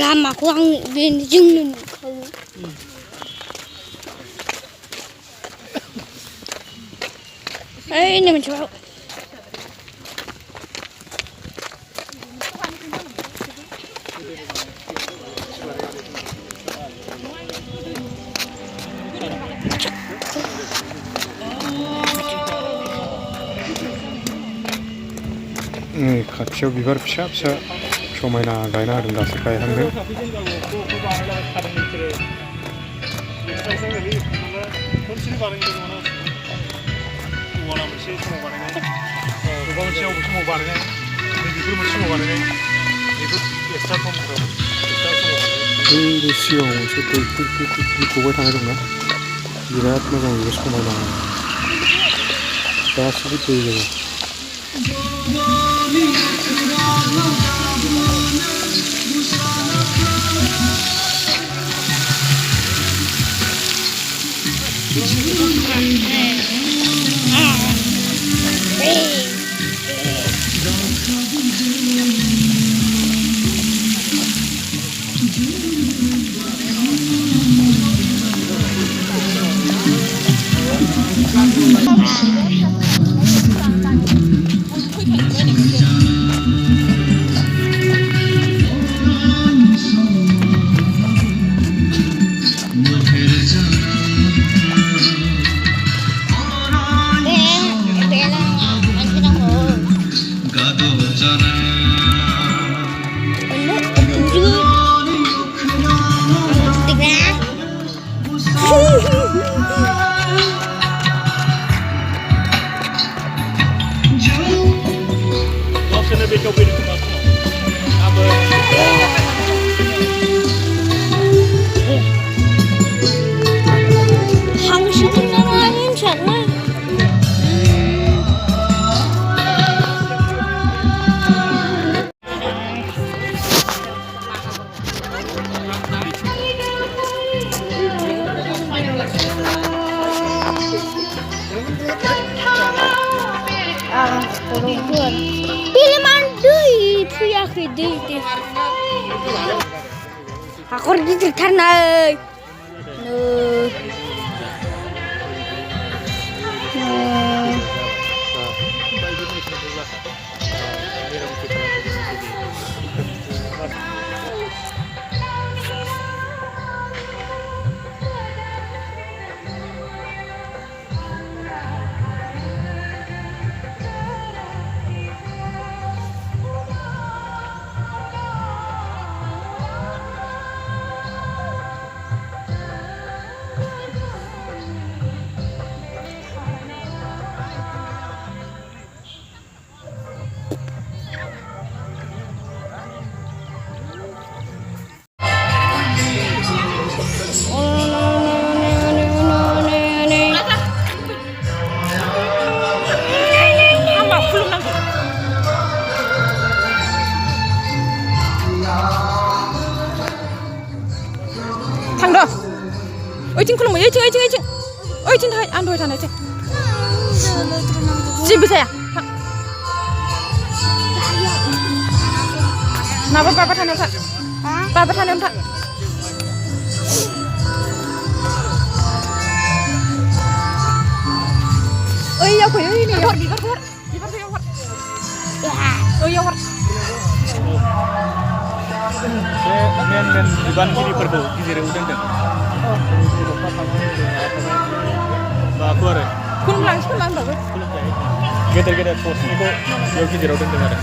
Lamaku ang binigyan ko. Ay, naman siya. खाथियाव बिबार फिसा फिसा समायना गायना होदों दासो गायहांदों बै सिगाङाव मोनसे दै गबाय थानाय दंना बिराद मोजां बेबो समायना गासिबो दै दङ Aku di karena Ojin kulung, ojin thai, andoi thai nai. Ji bisa ya? Napa papa thai nai Pak? Papa thai nai Pak. Oi ya koi ini ya. Bibar ya. Oh ya war. Men diban gini perbu gini udah deh. Bagus. Kun lang bagus. Gede pos ini kok yogi di roda dengar.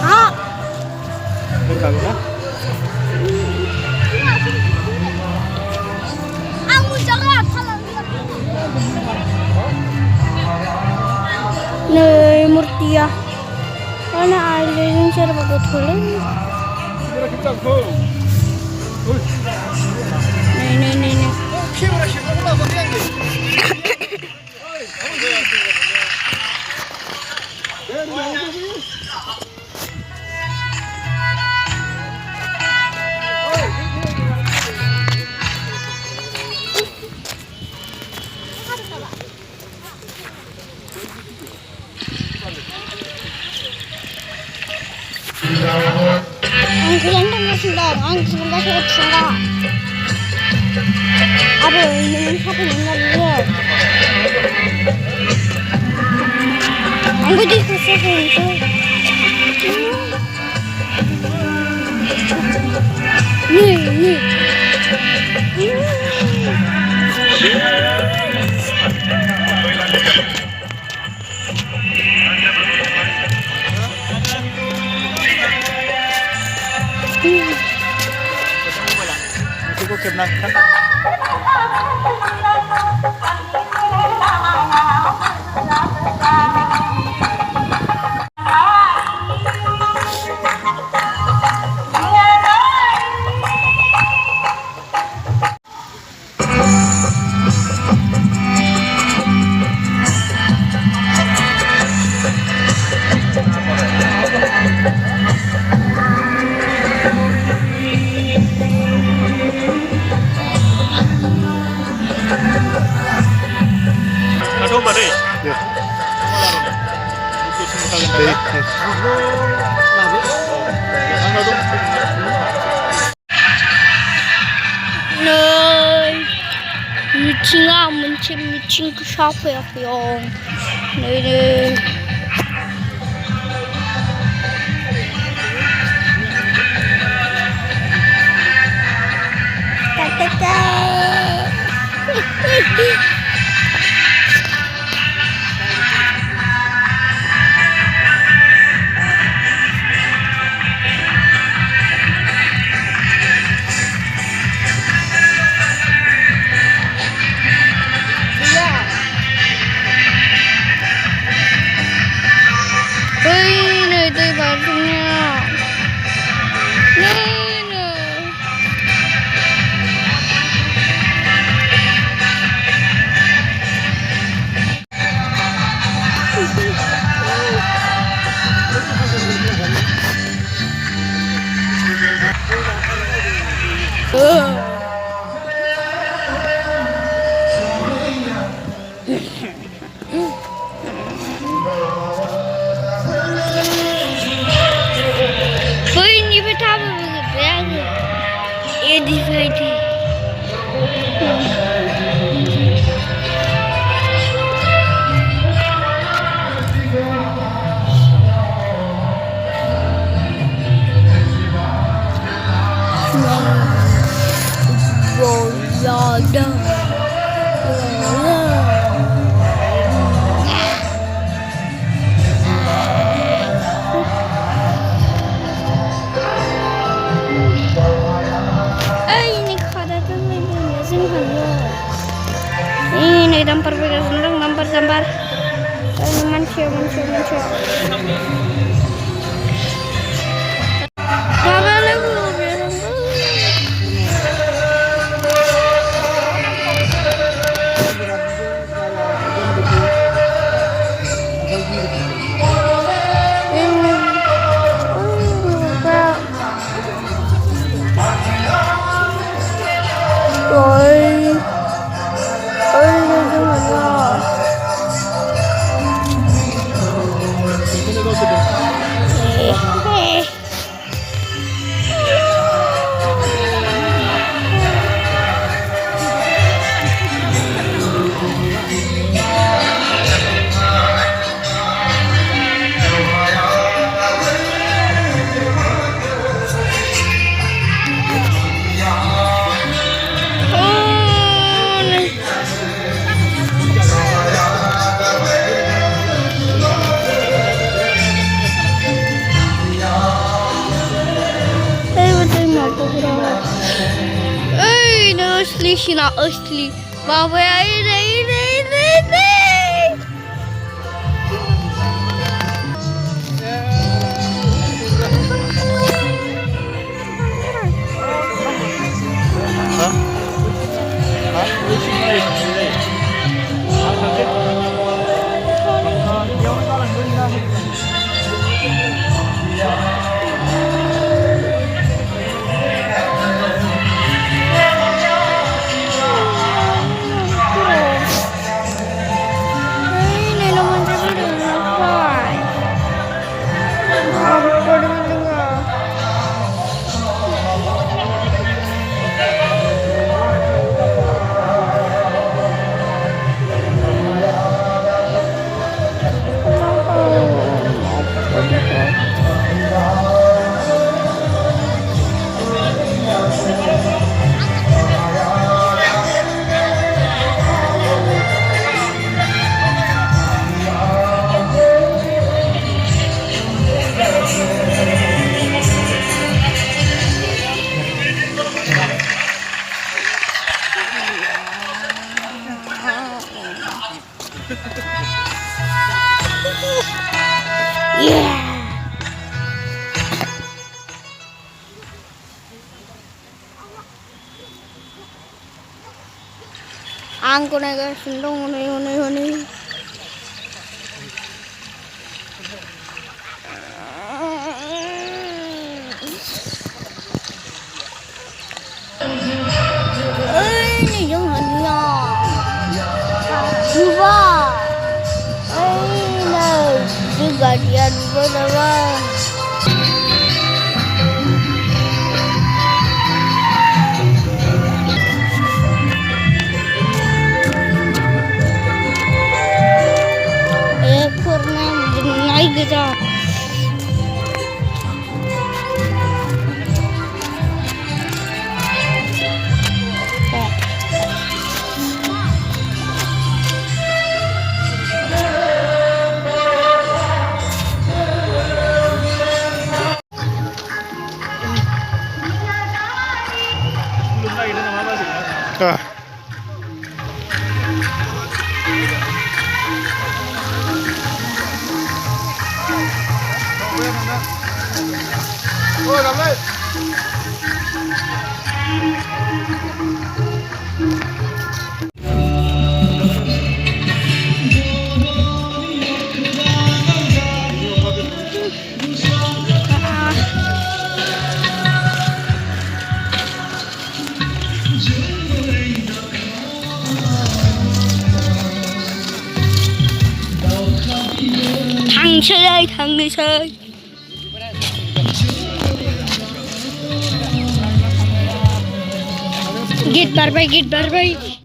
Ah. Bukan ya? Aku jangan kalau nih murtia. Mana ada yang cara buat kulit? Nih. kalian dengar sudah, sebentar saya sudah. Aduh, ini siapa yang dengar? Aku dikasih itu. Nih. Cukup kebenaran. Meeting ke siapa ya, Pyong? Nih. Ini dampar bekas nendang, dampar. Manusia. Baba lagu biar asli. Baba ini. Angko naga sundong huni. Ini jangan ya. Dua. Ini juga dia dua. Naik gitu. Oh, ramai. Thằng đi chơi. Git bar bay.